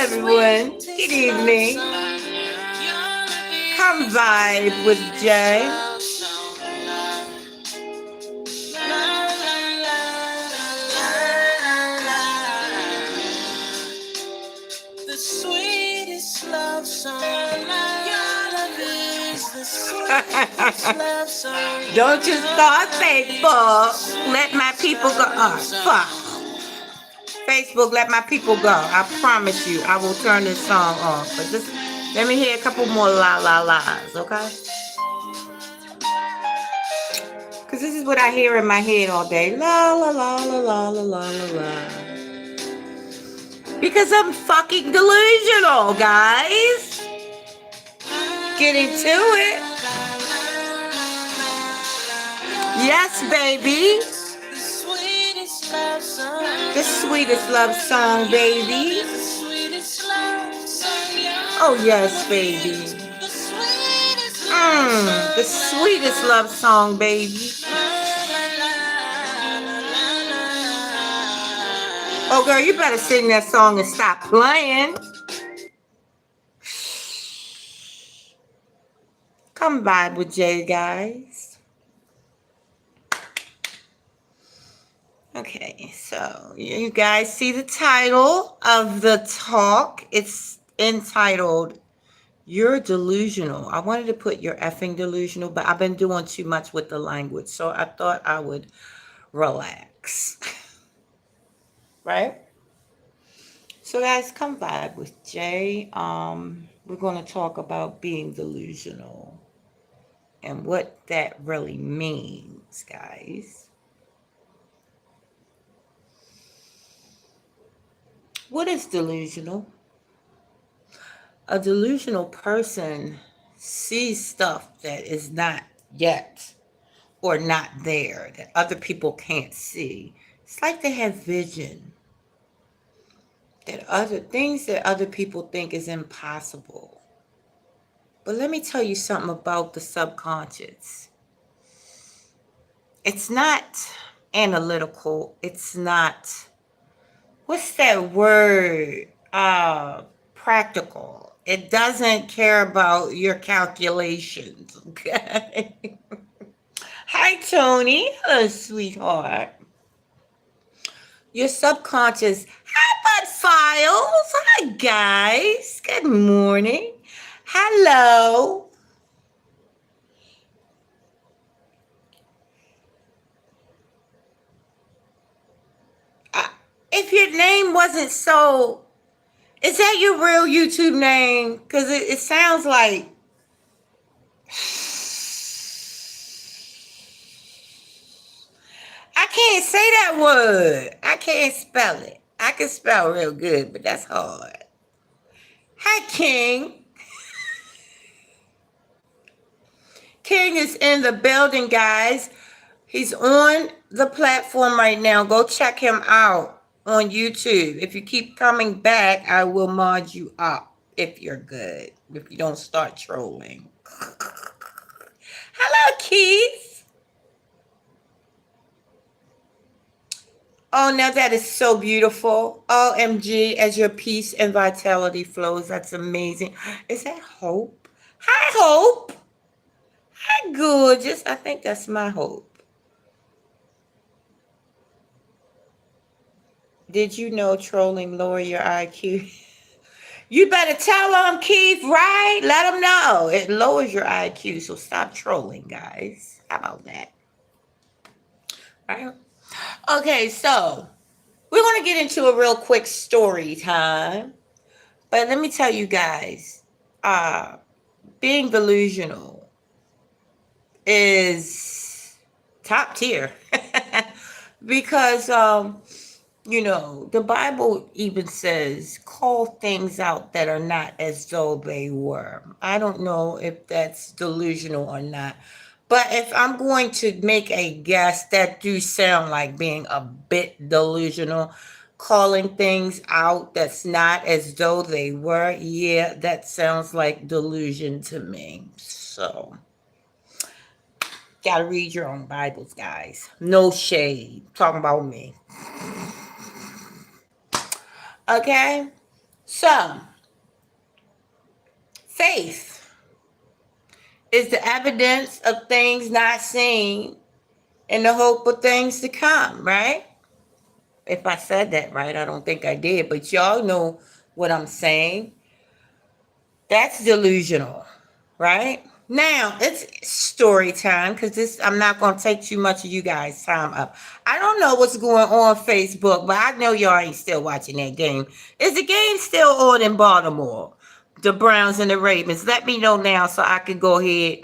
everyone. Good evening. Come vibe with Jay. The sweetest love song. Your love is the sweetest love song. Don't you start Facebook. Let my people go. Oh, fuck. Facebook, let my people go. I promise you, I will turn this song off. But just let me hear a couple more la la la's, okay? Because this is what I hear in my head all day. La la la la la la la la la. Because I'm fucking delusional, guys. Get into it. Yes, baby. The sweetest love song, baby. Oh, yes, baby. The sweetest love song, baby. Oh, girl, you better sing that song and stop playing. Come vibe with Jay, guys. Okay, so you guys see the title of the talk. It's entitled, You're Delusional. I wanted to put You're effing delusional, but I've been doing too much with the language, so I thought I would relax. Right? So guys, come vibe with Jay. We're going to talk about being delusional and what that really means, guys. What is delusional? A delusional person sees stuff that is not yet or not there, that other people can't see. It's like they have vision. That other things that other people think is impossible. But let me tell you something about the subconscious. It's not analytical. It's not, what's that word? Practical. It doesn't care about your calculations, okay? Hi, Tony. Hello, sweetheart. Your subconscious. Hi, Bud Files. Hi, guys. Good morning. Hello. If your name wasn't so, is that your real YouTube name? Because it sounds like, I can't say that word. I can't spell it. I can spell real good, but that's hard. Hi, King. King is in the building, guys. He's on the platform right now. Go check him out on YouTube. If you keep coming back, I will mod you up if you're good. If you don't start trolling. Hello, Keith. Oh, now that is so beautiful. OMG, as your peace and vitality flows. That's amazing. Is that Hope? Hi, Hope. Hi, gorgeous. I think that's my Hope. Did you know trolling lower your IQ? You better tell them, Keith, right? Let them know. It lowers your IQ, so stop trolling, guys. How about that? Right? Okay, so we're going to get into a real quick story time. But let me tell you guys, being delusional is top tier. Because, the Bible even says, call things out that are not as though they were. I don't know if that's delusional or not. But if I'm going to make a guess, that do sound like being a bit delusional. Calling things out that's not as though they were. Yeah, that sounds like delusion to me. So, gotta read your own Bibles, guys. No shade. Talking about me. Okay? So, faith is the evidence of things not seen and the hope of things to come, right? If I said that right, I don't think I did, but y'all know what I'm saying. That's delusional, right? Now it's story time because this I'm not gonna take too much of you guys' time up. I don't know what's going on Facebook, but I know y'all ain't still watching that game. Is the game still on in Baltimore? The Browns and the Ravens. Let me know now so I can go ahead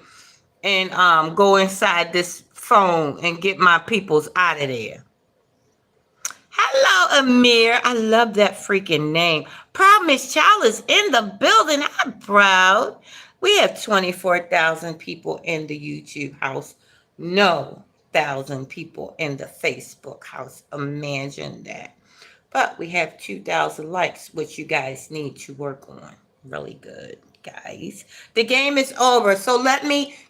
and go inside this phone and get my peoples out of there. Hello, Amir. I love that freaking name. Promise Child is in the building. I'm proud. We have 24,000 people in the YouTube house. No 1,000 people in the Facebook house. Imagine that. But we have 2,000 likes, which you guys need to work on. Really good, guys. The game is over. So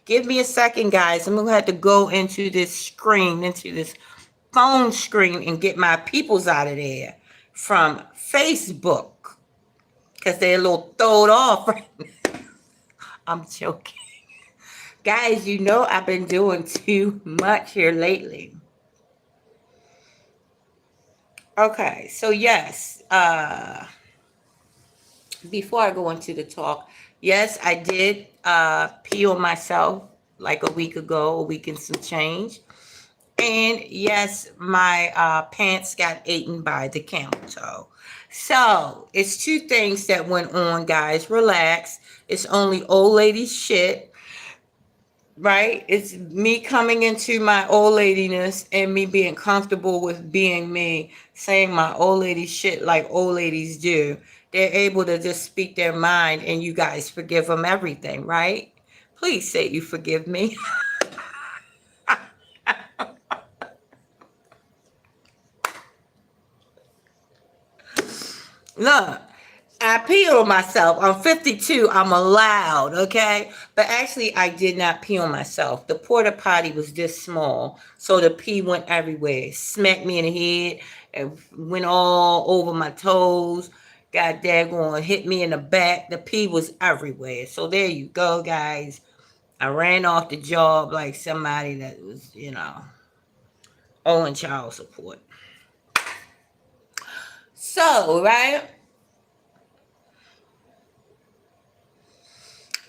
give me a second, guys. I'm going to have to go into this screen, into this phone screen and get my peoples out of there from Facebook because they're a little throwed off. I'm joking. Guys, you know I've been doing too much here lately. Okay, so yes, before I go into the talk, yes, I did pee on myself like a week ago, a week and some change. And yes, my pants got eaten by the camel toe. So it's two things that went on, guys. Relax. It's only old lady shit, right? It's me coming into my old ladiness and me being comfortable with being me, saying my old lady shit like old ladies do. They're able to just speak their mind and you guys forgive them everything, right? Please say you forgive me. Look, I pee on myself. I'm 52. I'm allowed, okay? But actually, I did not pee on myself. The porta potty was this small, so the pee went everywhere. It smacked me in the head and went all over my toes. Got daggone, hit me in the back. The pee was everywhere. So there you go, guys. I ran off the job like somebody that was, owing child support. So, right?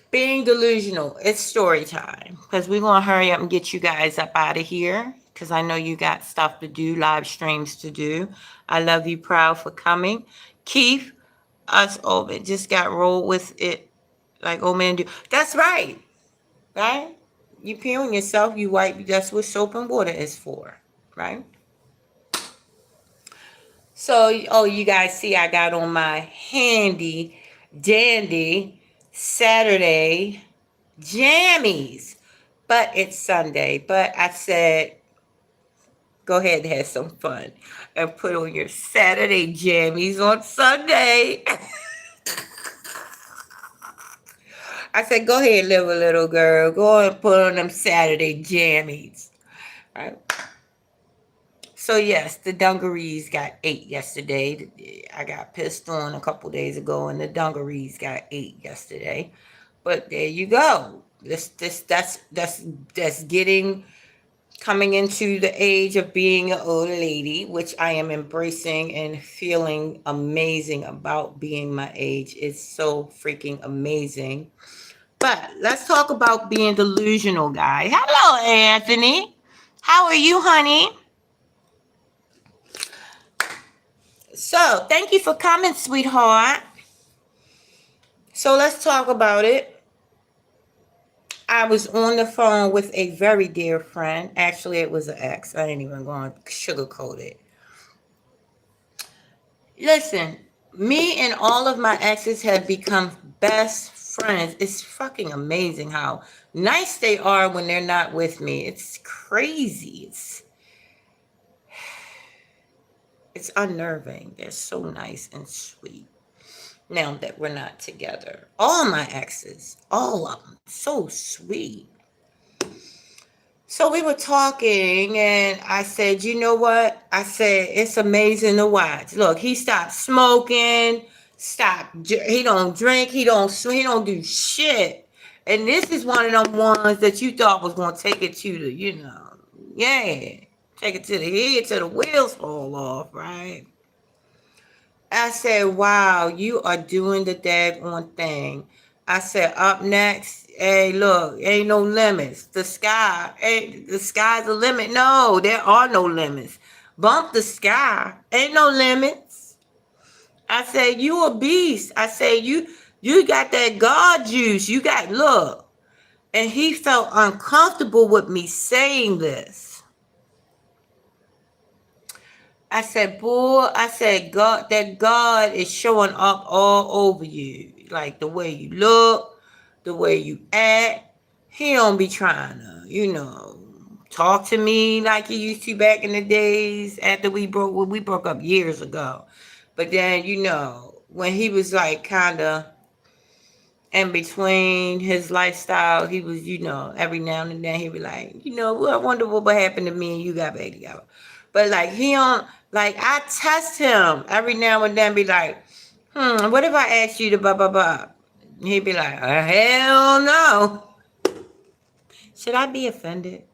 Being delusional, it's story time because we're going to hurry up and get you guys up out of here because I know you got stuff to do, live streams to do. I love you, proud for coming. Keith, us over just got rolled with it like old man do. That's right, right? You pee on yourself, you wipe. That's what soap and water is for, right? So, oh, you guys see I got on my handy dandy Saturday jammies. But it's Sunday. But I said, go ahead and have some fun and put on your Saturday jammies on Sunday. I said, go ahead, little girl. Go and put on them Saturday jammies. Right? So yes, the dungarees got 8 yesterday. I got pissed on a couple days ago, and the dungarees got 8 yesterday. But there you go. That's getting coming into the age of being an old lady, which I am embracing and feeling amazing about being my age. It's so freaking amazing. But let's talk about being delusional, guys. Hello, Anthony. How are you, honey? So, thank you for coming, sweetheart. So, let's talk about it. I was on the phone with a very dear friend. Actually, it was an ex. I ain't even going to sugarcoat it. Listen, me and all of my exes have become best friends. It's fucking amazing how nice they are when they're not with me. It's crazy. It's unnerving. They're so nice and sweet now that we're not together. All my exes, all of them, so sweet. So we were talking, and I said, you know what? I said, it's amazing to watch. Look, he stopped smoking, Stop. He don't drink. He don't do shit. And this is one of them ones that you thought was gonna take it to the, yeah, take it to the head till the wheels fall off, right? I said, wow, you are doing the daggone thing. I said, up next, hey, look, ain't no limits. The sky's the limit. No, there are no limits. Bump the sky. Ain't no limits. I said, you a beast. I said, you got that God juice. You got, look. And he felt uncomfortable with me saying this. I said, boy, I said, God, that God is showing up all over you. Like the way you look, the way you act. He don't be trying to, talk to me like he used to back in the days after we broke up years ago. But then, when he was like kind of in between his lifestyle, he was, every now and then he'd be like, I wonder what happened to me and you got back together. But like he don't like I test him every now and then, be like, what if I asked you to blah blah blah? He'd be like, hell no. Should I be offended?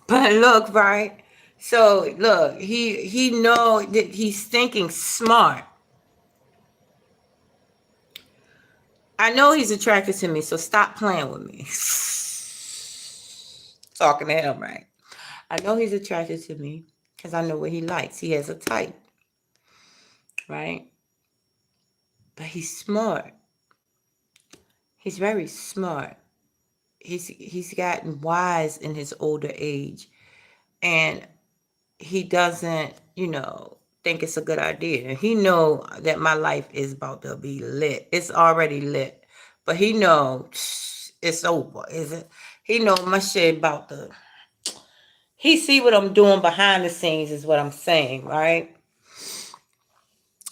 But look, right? So look, he know that he's thinking smart. I know he's attracted to me, so stop playing with me. Talking to him, right? I know he's attracted to me because I know what he likes. He has a type, right? But he's smart. He's very smart. He's gotten wise in his older age, and he doesn't, think it's a good idea. And he know that my life is about to be lit. It's already lit, but he know it's over. Is it? He know my shit about to. He see what I'm doing behind the scenes is what I'm saying, right?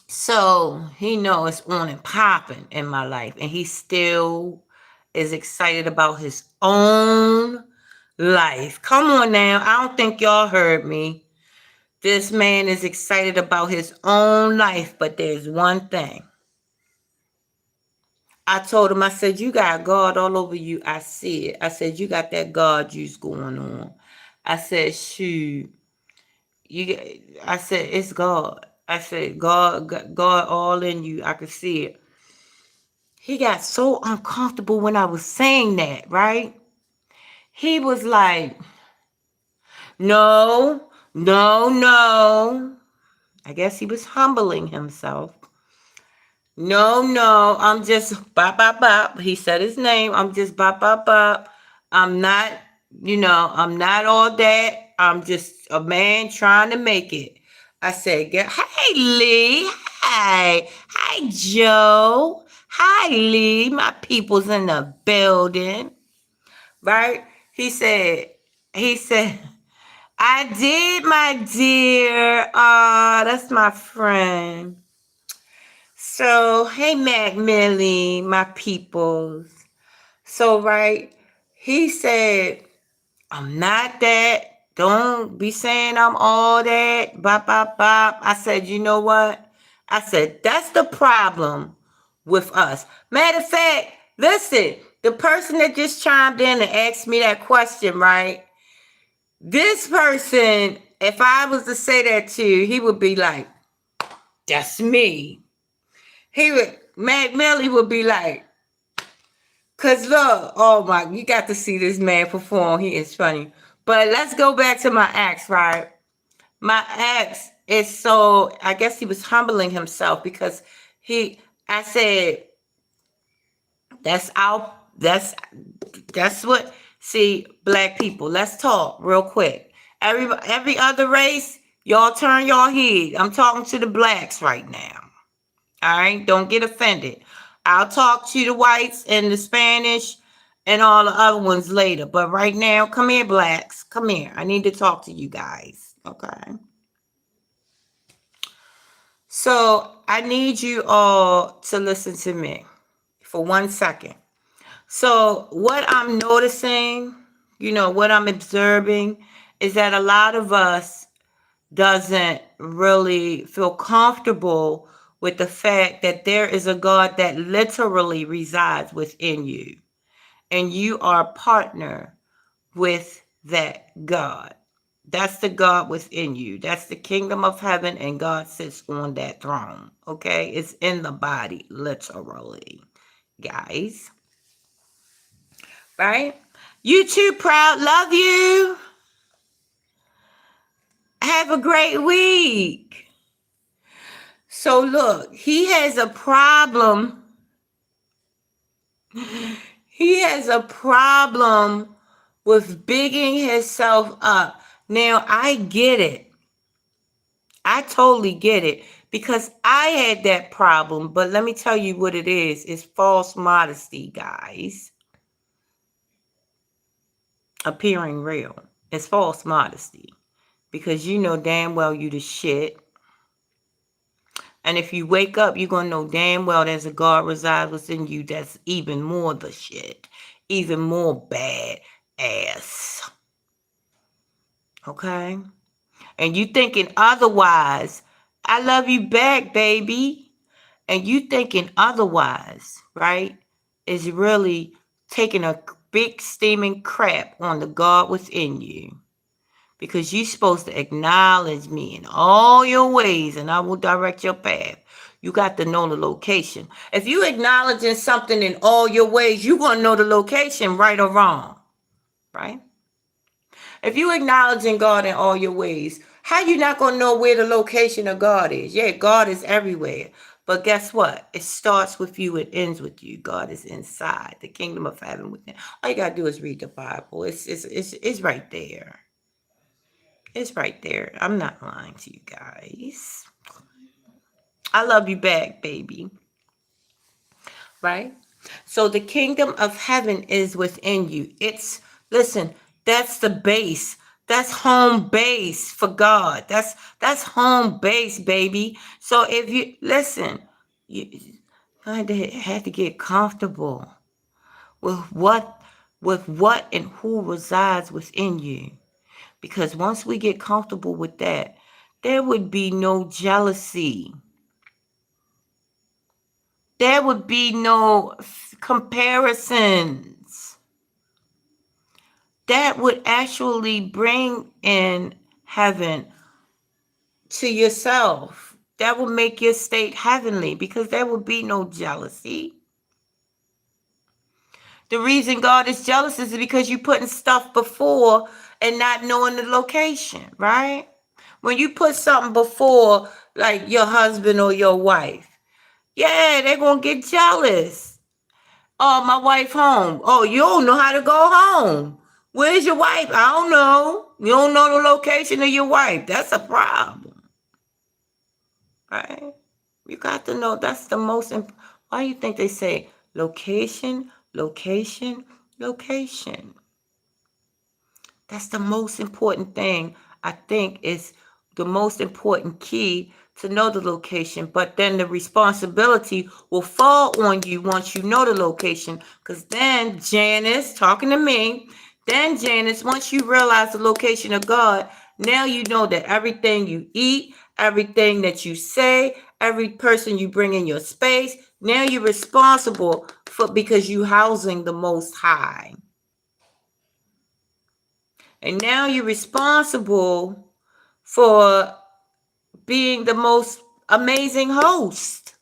So he know it's on and popping in my life, and he still is excited about his own life. Come on now, I don't think y'all heard me. This man is excited about his own life, but there's one thing. I told him, I said, you got God all over you. I see it. I said, you got that God juice going on. I said, shoot. I said, it's God. I said, God all in you. I could see it. He got so uncomfortable when I was saying that, right? He was like, no, no, no. I guess he was humbling himself. No, no, I'm just bop, bop, bop. He said his name. I'm just bop, bop, bop. I'm not, I'm not all that. I'm just a man trying to make it. I said, hey, Lee. Hi. Hi, Joe. Hi, Lee. My people's in the building. Right? He said, I did, my dear. That's my friend. So, hey, Mac Millie, my peoples. So, right, he said, I'm not that. Don't be saying I'm all that. Bop, bop, bop. I said, you know what? I said, that's the problem with us. Matter of fact, listen, the person that just chimed in and asked me that question, right? This person, if I was to say that to you, he would be like, that's me. Mac Millie would be like, cause look, oh my, you got to see this man perform. He is funny. But let's go back to my ex, right? My ex is so, I guess he was humbling himself because I said, that's our, that's what, see, black people, let's talk real quick. Every other race, y'all turn your head. I'm talking to the blacks right now. All right, don't get offended. I'll talk to the whites and the Spanish and all the other ones later. But right now, come here, blacks. Come here. I need to talk to you guys. Okay. So I need you all to listen to me for 1 second. So what I'm noticing, what I'm observing is that a lot of us doesn't really feel comfortable with the fact that there is a God that literally resides within you, and you are a partner with that God. That's the God within you. That's the kingdom of heaven, and God sits on that throne. Okay? It's in the body, literally, guys. Right? You too, Proud. Love you. Have a great week. So, look, he has a problem. He has a problem with bigging himself up. Now, I get it. I totally get it because I had that problem. But let me tell you what it is. It's false modesty, guys. Appearing real. It's false modesty because you know damn well you the shit. And if you wake up, you're going to know damn well there's a God resides within you that's even more the shit. Even more bad ass. Okay? And you thinking otherwise. I love you back, baby. And you thinking otherwise, right, is really taking a big steaming crap on the God within you. Because you're supposed to acknowledge me in all your ways and I will direct your path. You got to know the location. If you acknowledging something in all your ways, you're going to know the location, right or wrong, right? If you acknowledging God in all your ways, how you not going to know where the location of God is? Yeah, God is everywhere. But guess what? It starts with you. It ends with you. God is inside the kingdom of heaven within. All you got to do is read the Bible. It's right there. It's right there. I'm not lying to you guys. I love you back, baby. Right? So the kingdom of heaven is within you. Listen, that's the base. That's home base for God. That's home base, baby. So if you listen, you had to get comfortable with what and who resides within you. Because once we get comfortable with that, there would be no jealousy. There would be no comparisons. That would actually bring in heaven to yourself. That would make your state heavenly because there would be no jealousy. The reason God is jealous is because you're putting stuff before and not knowing the location, right? When you put something before, like your husband or your wife, yeah, they're going to get jealous. Oh, my wife home. Oh, you don't know how to go home. Where's your wife? I don't know. You don't know the location of your wife. That's a problem. Right? You got to know that's the most important. Why do you think they say location, location, location? That's the most important thing. I think is the most important key to know the location. But then the responsibility will fall on you once you know the location. Because then Janice, talking to me, then Janice, once you realize the location of God, now you know that everything you eat, everything that you say, every person you bring in your space, now you're responsible for because you housing the Most High. And now you're responsible for being the most amazing host.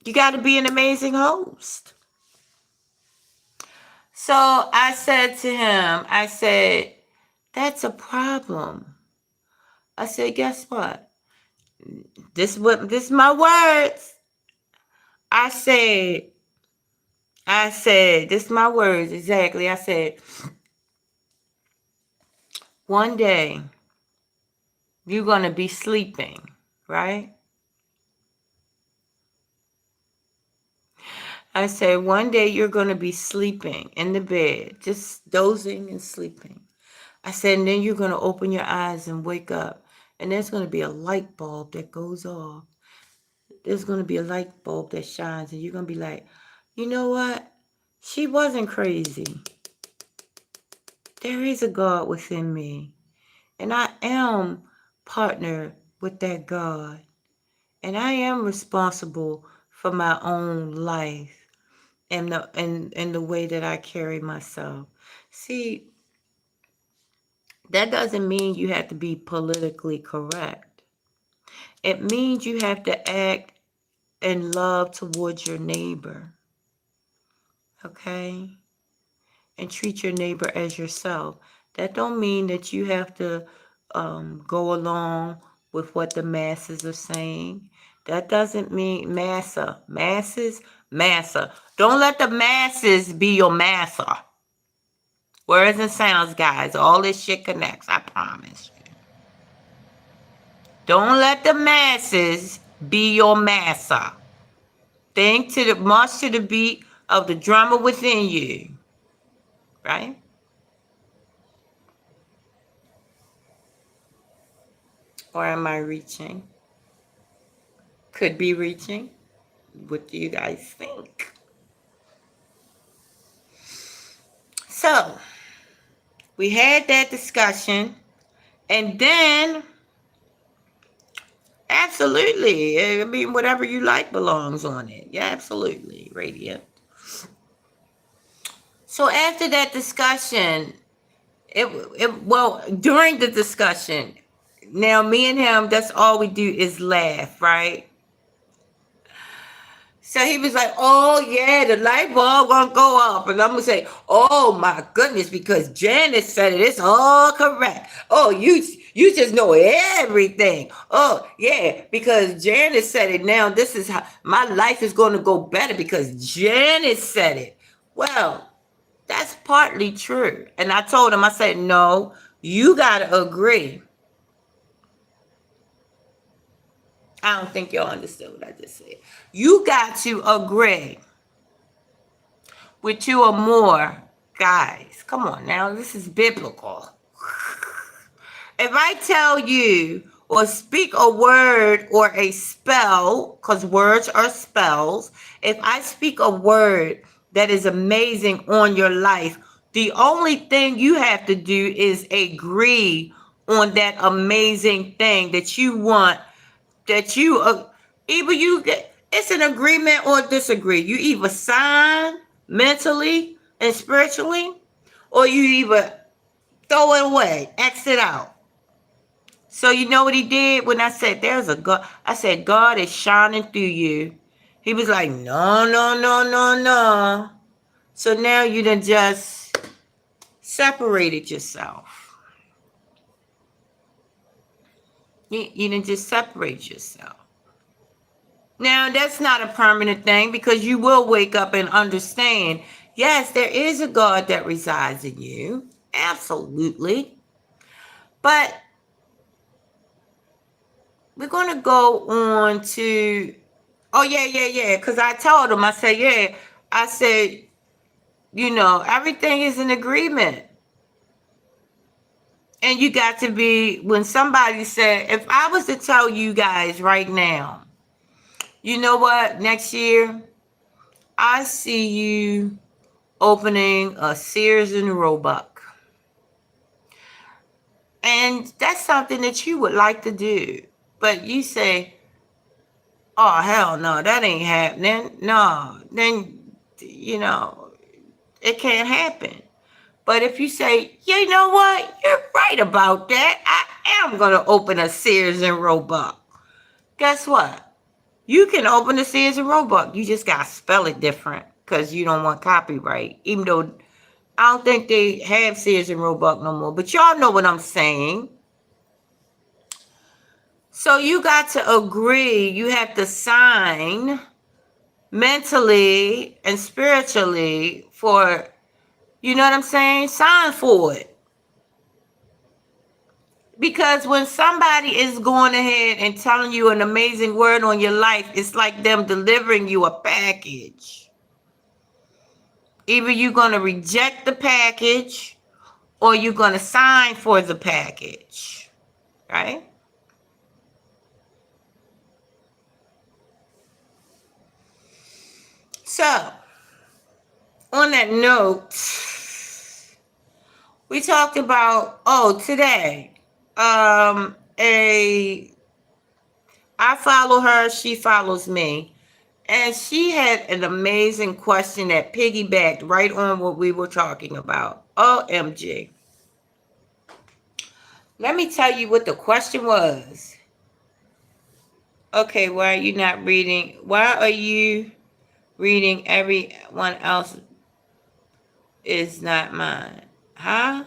You got to be an amazing host. So I said to him, I said, that's a problem. I said, guess what? This is my words. I said, this is my words exactly. I said, one day you're going to be sleeping, right? I said, one day you're going to be sleeping in the bed, just dozing and sleeping. I said, and then you're going to open your eyes and wake up. And there's going to be a light bulb that goes off. There's going to be a light bulb that shines. And you're going to be like, you know what? She wasn't crazy. There is a God within me, and I am partnered with that God, and I am responsible for my own life and the way that I carry myself. See, that doesn't mean you have to be politically correct. It means you have to act in love towards your neighbor, okay? And treat your neighbor as yourself. That don't mean that you have to go along with what the masses are saying. That doesn't mean massa. Don't let the masses be your massa. Words and sounds, guys. All this shit connects, I promise you. Don't let the masses be your massa. Think to the march to the beat of the drummer within you. Right? Or am I reaching? Could be reaching. What do you guys think? So, we had that discussion. And then, absolutely. I mean, whatever you like belongs on it. Yeah, absolutely. Radiant. So, after that discussion, well, during the discussion, now me and him, that's all we do is laugh, right? So he was like, "Oh yeah, the light bulb gonna go up," and I'm gonna say, "Oh my goodness," because Janice said it. It's all correct. Oh, you just know everything. Oh yeah, because Janice said it. Now this is how my life is gonna go better because Janice said it. Well, that's partly true, and I told him, I said, "No, you gotta agree." I don't think y'all understood what I just said. You got to agree with two or more guys. Come on now, this is biblical. If I tell you or speak a word or a spell, because words are spells, if I speak a word that is amazing on your life, the only thing you have to do is agree on that amazing thing that you want, that you either you get, it's an agreement or disagree. You either sign mentally and spiritually, or you either throw it away, X it out. So you know what he did when I said there's a God? I said God is shining through you. He was like, no, no, no, no, no. So now you done just separated yourself. You done just separate yourself. Now, that's not a permanent thing because you will wake up and understand, yes, there is a God that resides in you. Absolutely. But we're going to go on to, oh, yeah. Because I told him, I said, yeah. I said, everything is an agreement. And you got to be, when somebody said, if I was to tell you guys right now, you know what, next year, I see you opening a Sears and Roebuck. And that's something that you would like to do. But you say, oh, hell no, that ain't happening. No, then, it can't happen. But if you say, you know what, you're right about that. I am going to open a Sears and Roebuck. Guess what? You can open a Sears and Roebuck. You just got to spell it different because you don't want copyright. Even though I don't think they have Sears and Roebuck no more. But y'all know what I'm saying. So you got to agree. You have to sign mentally and spiritually for, you know what I'm saying? Sign for it. Because when somebody is going ahead and telling you an amazing word on your life, it's like them delivering you a package. Either you're going to reject the package or you're going to sign for the package. Right? So, on that note, We talked about, today. A I follow her, she follows me. And she had an amazing question that piggybacked right on what we were talking about. OMG. Let me tell you what the question was. Okay, why are you not reading? Why are you reading everyone else is not mine? Huh?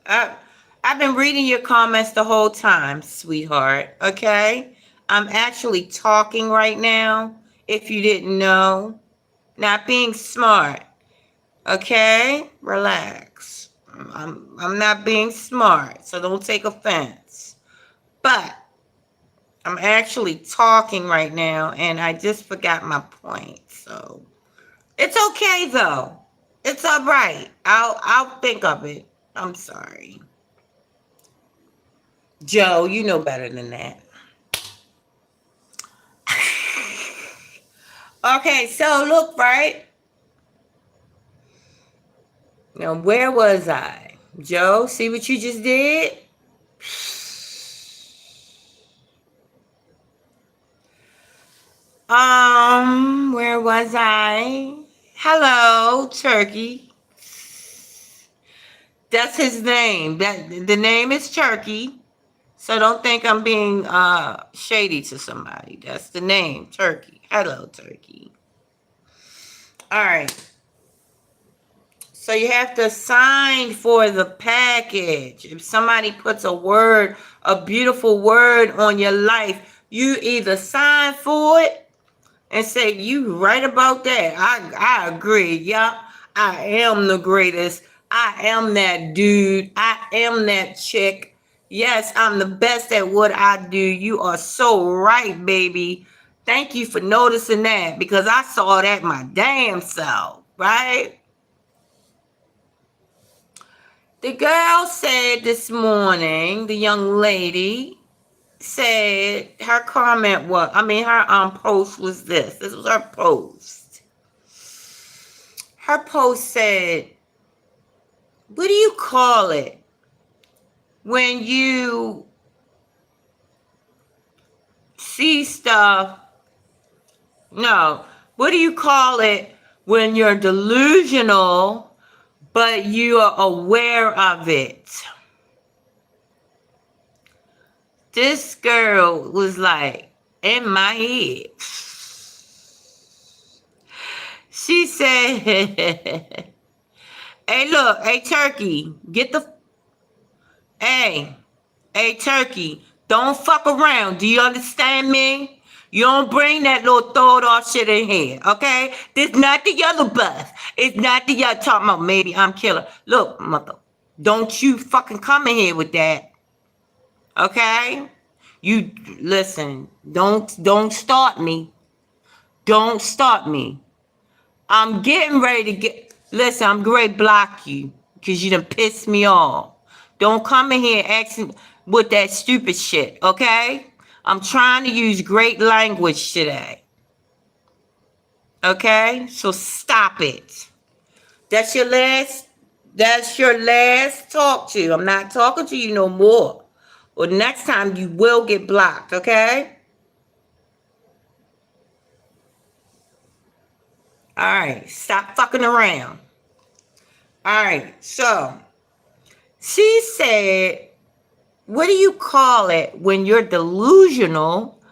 I, I've been reading your comments the whole time, sweetheart. Okay? I'm actually talking right now, if you didn't know. Not being smart. Okay? Relax. I'm not being smart, so don't take offense. But I'm actually talking right now, and I just forgot my point. So it's okay though. It's all right. I'll think of it. I'm sorry. Joe, you know better than that. Okay, so look, right? Now, where was I? Joe, see what you just did? Where was I? Hello, Turkey. That's his name. That the name is Turkey. So don't think I'm being shady to somebody. That's the name, Turkey. Hello, Turkey. All right. So you have to sign for the package. If somebody puts a beautiful word on your life, you either sign for it and say, you right about that. I agree. Yup. I am the greatest. I am that dude. I am that chick. Yes, I'm the best at what I do. You are so right, baby. Thank you for noticing that because I saw that my damn self, right? The girl said this morning, the young lady said her comment was, her post was this. This was her post. Her post said, what do you call it when you see stuff? No. What do you call it when you're delusional, but you are aware of it? This girl was like in my head. She said, hey, look, hey, Turkey, hey, hey, Turkey, don't fuck around. Do you understand me? You don't bring that little throwed off shit in here, okay? This not the yellow bus. It's not the yellow talking about maybe I'm killer. Look, mother, don't you fucking come in here with that, okay? You listen. Don't start me. Don't start me. I'm getting ready to get. Listen, I'm ready to block you because you done pissed me off. Don't come in here asking with that stupid shit, okay? I'm trying to use great language today. Okay? So stop it. That's your last. That's your last talk to. I'm not talking to you no more. Or next time you will get blocked, okay? All right. Stop fucking around. All right. So she said, what do you call it when you're delusional?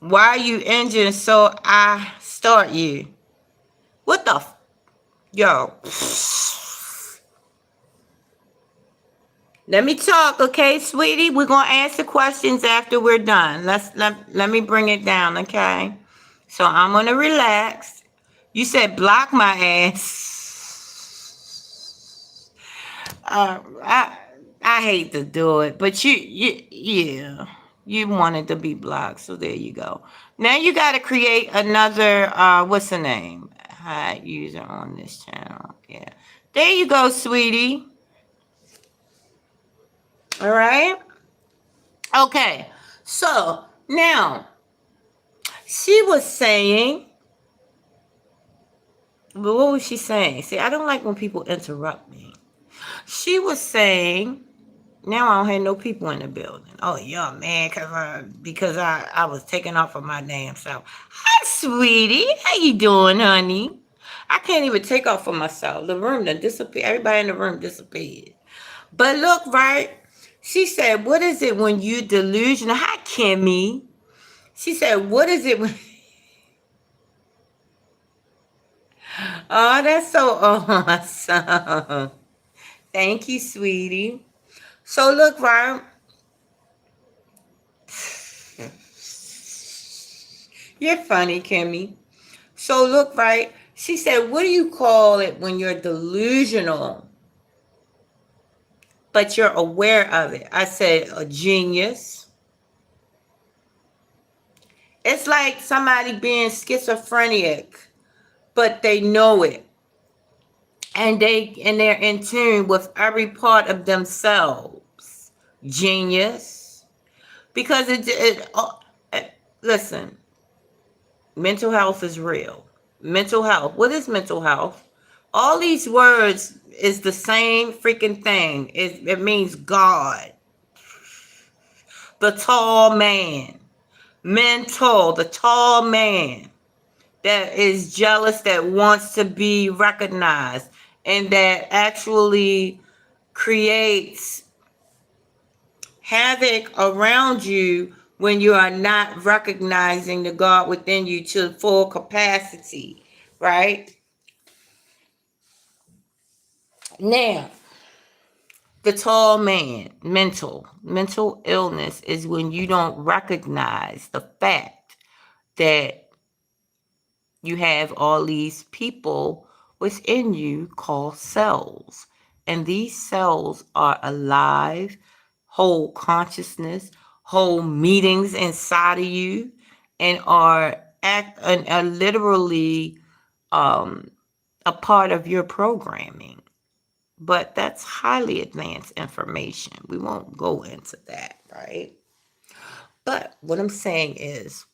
Why are you injured so I start you? What the yo? Let me talk, okay, sweetie? We're gonna answer questions after we're done. Let me bring it down, okay? So I'm gonna relax. You said block my ass. I hate to do it, but yeah, you wanted to be blocked, so there you go. Now you got to create another. What's the name? Hide user on this channel. Yeah, there you go, sweetie. All right. Okay. So now she was saying, But what was she saying? See, I don't like when people interrupt me. She was saying, now I don't have no people in the building. Oh, yeah, man, because I was taking off of my damn self. Hi, sweetie. How you doing, honey? I can't even take off for myself. The room done disappeared. Everybody in the room disappeared. But look, right? She said, what is it when you delusional? Hi, Kimmy. She said, what is it when... Oh, that's so awesome. Thank you, sweetie. So look, right? You're funny, Kimmy. So look, right? She said, what do you call it when you're delusional, but you're aware of it? I said, a genius. It's like somebody being schizophrenic, but they know it. And they're in tune with every part of themselves. Genius. Because listen, mental health is real. Mental health. What is mental health? All these words is the same freaking thing. It means God. The tall man. Mental, the tall man that is jealous, that wants to be recognized, and that actually creates havoc around you when you are not recognizing the God within you to full capacity, right? Now, the tall man, mental illness is when you don't recognize the fact that you have all these people within you called cells. And these cells are alive, whole consciousness, whole meetings inside of you, and are literally a part of your programming. But that's highly advanced information. We won't go into that, right? But what I'm saying is,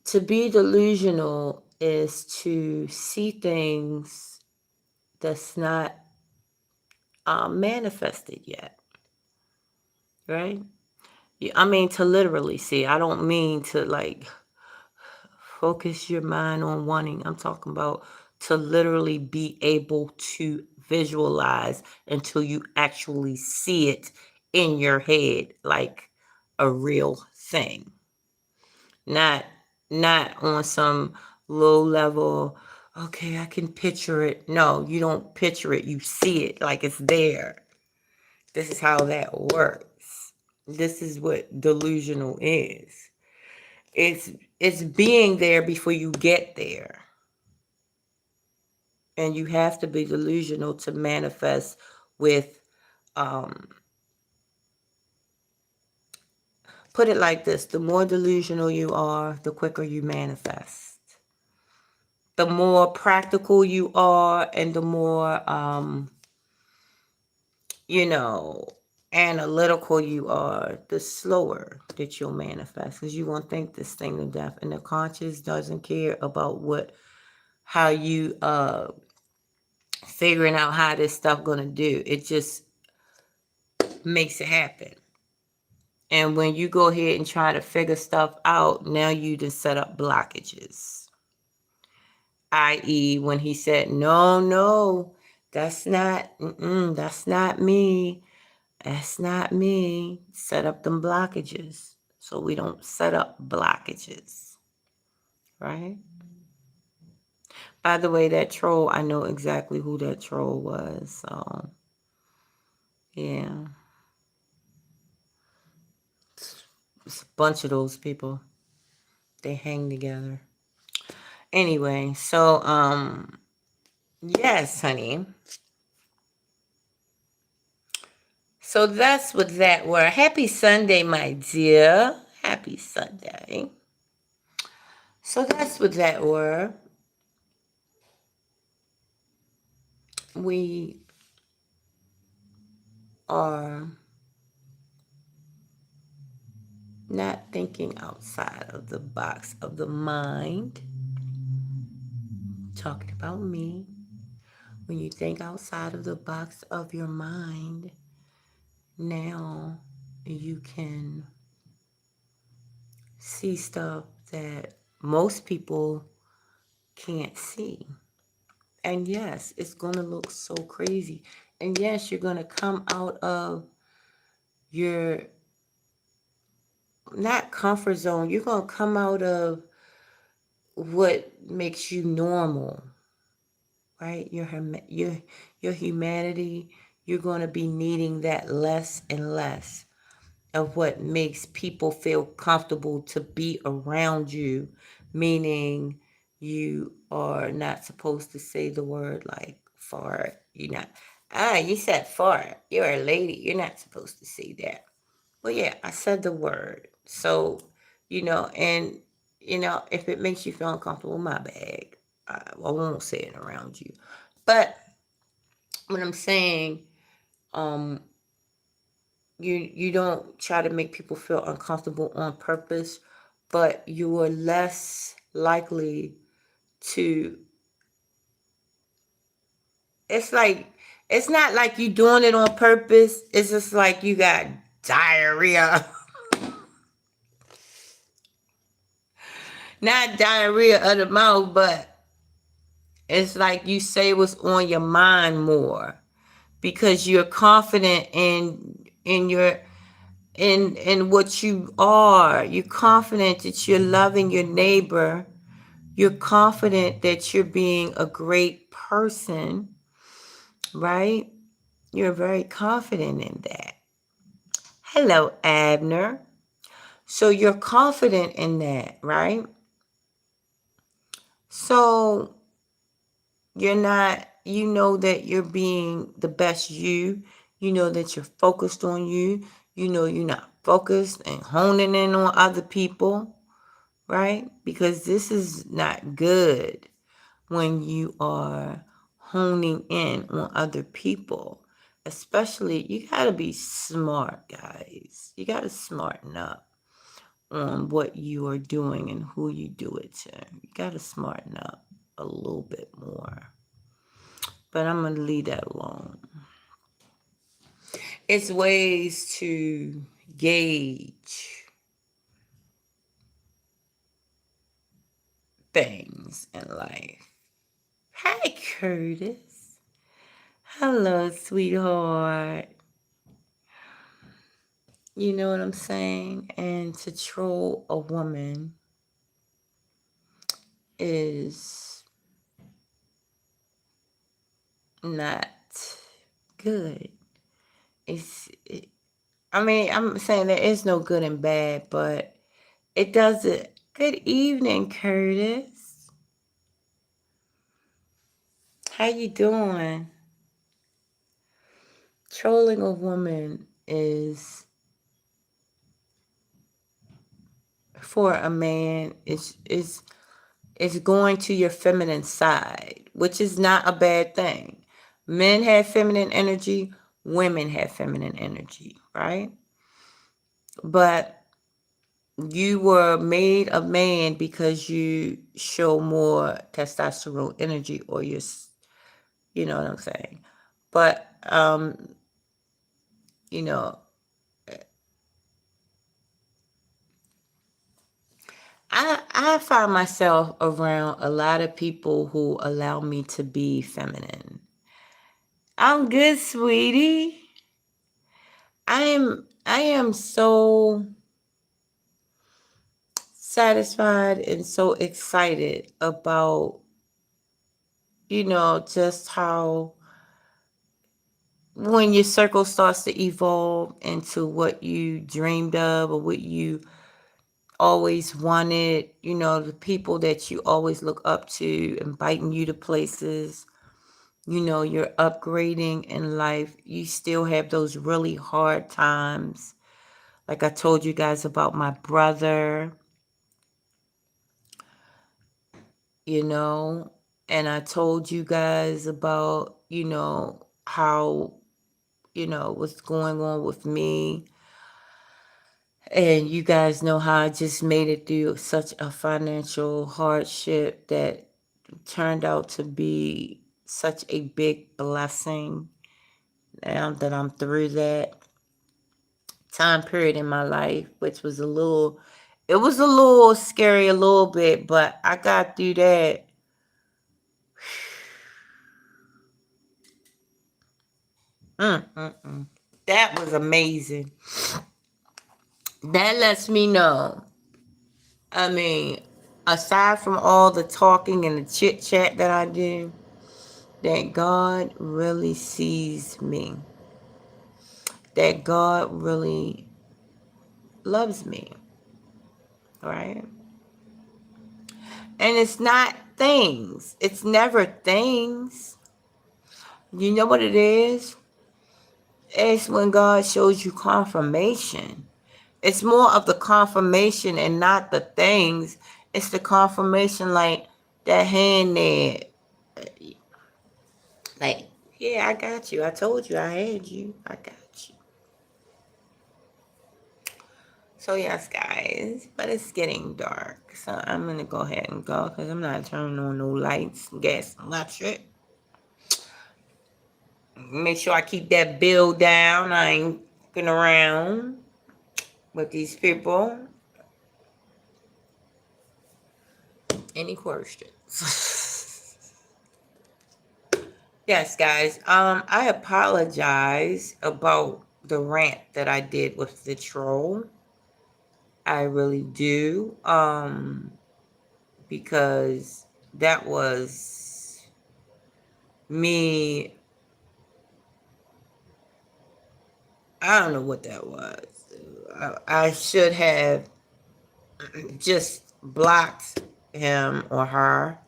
to be delusional is to see things that's not manifested yet, right? I mean, to literally see. I don't mean to like focus your mind on wanting. I'm talking about to literally be able to visualize until you actually see it in your head like a real thing. Not on some low level, okay, I can picture it. No, you don't picture it. You see it like it's there. This is how that works. This is what delusional is. It's being there before you get there. And you have to be delusional to manifest with put it like this, the more delusional you are, the quicker you manifest. The more practical you are, and the more you know, analytical you are, the slower that you'll manifest. Because you're gonna think this thing to death, and the conscious doesn't care about how you figuring out how this stuff gonna do. It just makes it happen. And when you go ahead and try to figure stuff out, now you just set up blockages. I.e., when he said, no, that's not me. That's not me. Set up them blockages. So we don't set up blockages. Right? By the way, that troll, I know exactly who that troll was. So, yeah. It's a bunch of those people. They hang together. Anyway, so, yes, honey. So that's what that were. Happy Sunday, my dear. Happy Sunday. So that's what that were. We are not thinking outside of the box of the mind. talking about me, when you think outside of the box of your mind, now you can see stuff that most people can't see. And yes, it's going to look so crazy. And yes, you're going to come out of your not comfort zone. You're going to come out of what makes you normal, right? Your humanity, you're going to be needing that less and less of what makes people feel comfortable to be around you, meaning you are not supposed to say the word like fart. You're not, you said fart. You're a lady. You're not supposed to say that. Well, yeah, I said the word. So, and, if it makes you feel uncomfortable, my bad. I won't say it around you. But what I'm saying, um, you don't try to make people feel uncomfortable on purpose, but you are less likely to. It's like it's not like you doing it on purpose. It's just like you got diarrhea. Not diarrhea of the mouth, but it's like you say what's on your mind more because you're confident in your in what you are. You're confident that you're loving your neighbor. You're confident that you're being a great person, right? You're very confident in that. Hello, Abner. So you're confident in that, right? So you're not, you know that you're being the best you. You know that you're focused on you. You know you're not focused and honing in on other people, right? Because this is not good when you are honing in on other people. Especially, you got to be smart, guys. You got to smarten up on what you are doing and who you do it to. You got to smarten up a little bit more. But I'm going to leave that alone. It's ways to gauge things in life. Hi, Curtis. Hello, sweetheart. You know what I'm saying? And to troll a woman is not good. I mean, I'm saying there is no good and bad, but it doesn't. Good evening, Curtis. How you doing? Trolling a woman for a man is going to your feminine side, which is not a bad thing. Men have feminine energy, women have feminine energy, right? But you were made a man because you show more testosterone energy, or you know what I'm saying. But you know, I find myself around a lot of people who allow me to be feminine. I'm good, sweetie. I am so satisfied and so excited about just how when your circle starts to evolve into what you dreamed of or what you always wanted, the people that you always look up to, inviting you to places, you're upgrading in life. You still have those really hard times. Like I told you guys about my brother, and I told you guys about, how, what's going on with me. And you guys know how I just made it through such a financial hardship that turned out to be such a big blessing now that I'm through that time period in my life, which was it was a little scary a little bit, but I got through that. Mm-mm-mm. That was amazing. That lets me know. I mean, aside from all the talking and the chit chat that I do, that God really sees me. That God really loves me. Right? And it's not things. It's never things. You know what it is? It's when God shows you confirmation. It's more of the confirmation and not the things. It's the confirmation, like that hand there. Like, yeah, I got you. I told you I had you. I got you. So yes, guys, but it's getting dark. So I'm going to go ahead and go because I'm not turning on no lights, gas, electric. Make sure I keep that bill down. I ain't fucking around with these people. Any questions? Yes, guys. I apologize about the rant that I did with the troll. I really do. Because that was me. I don't know what that was. I should have just blocked him or her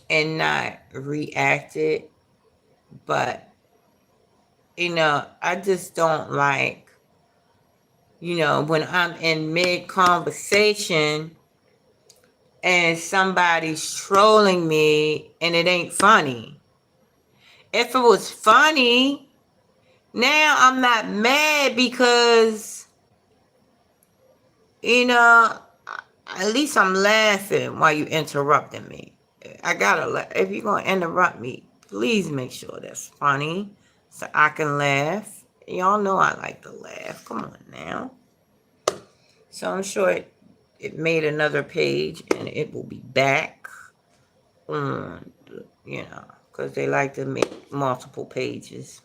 and not reacted. But, I just don't like, when I'm in mid conversation and somebody's trolling me and it ain't funny. If it was funny, now I'm not mad because, at least I'm laughing while you interrupting me. I gotta laugh. If you're gonna interrupt me, please make sure that's funny so I can laugh. Y'all know I like to laugh. Come on now. So I'm sure it made another page and it will be back on, because they like to make multiple pages.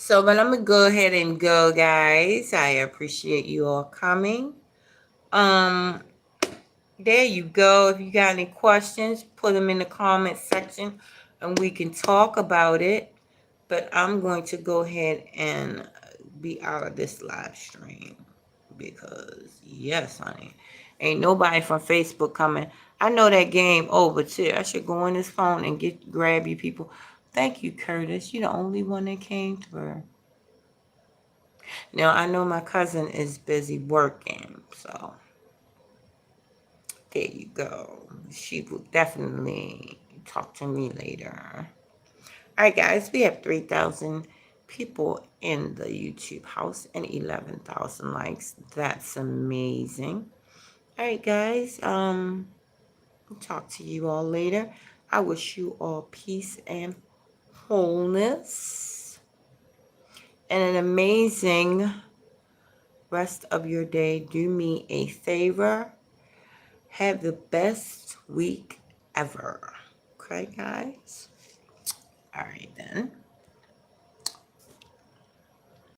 So, but I'm going to go ahead and go, guys. I appreciate you all coming. There you go. If you got any questions, put them in the comment section and we can talk about it. But I'm going to go ahead and be out of this live stream because, yes, honey, ain't nobody from Facebook coming. I know that game over too. I should go on this phone and grab you people. Thank you, Curtis. You're the only one that came through. Now, I know my cousin is busy working, so there you go. She will definitely talk to me later. All right, guys, we have 3,000 people in the YouTube house and 11,000 likes. That's amazing. All right, guys, I'll talk to you all later. I wish you all peace and wholeness and an amazing rest of your day. Do me a favor. Have the best week ever. Okay, guys? All right, then.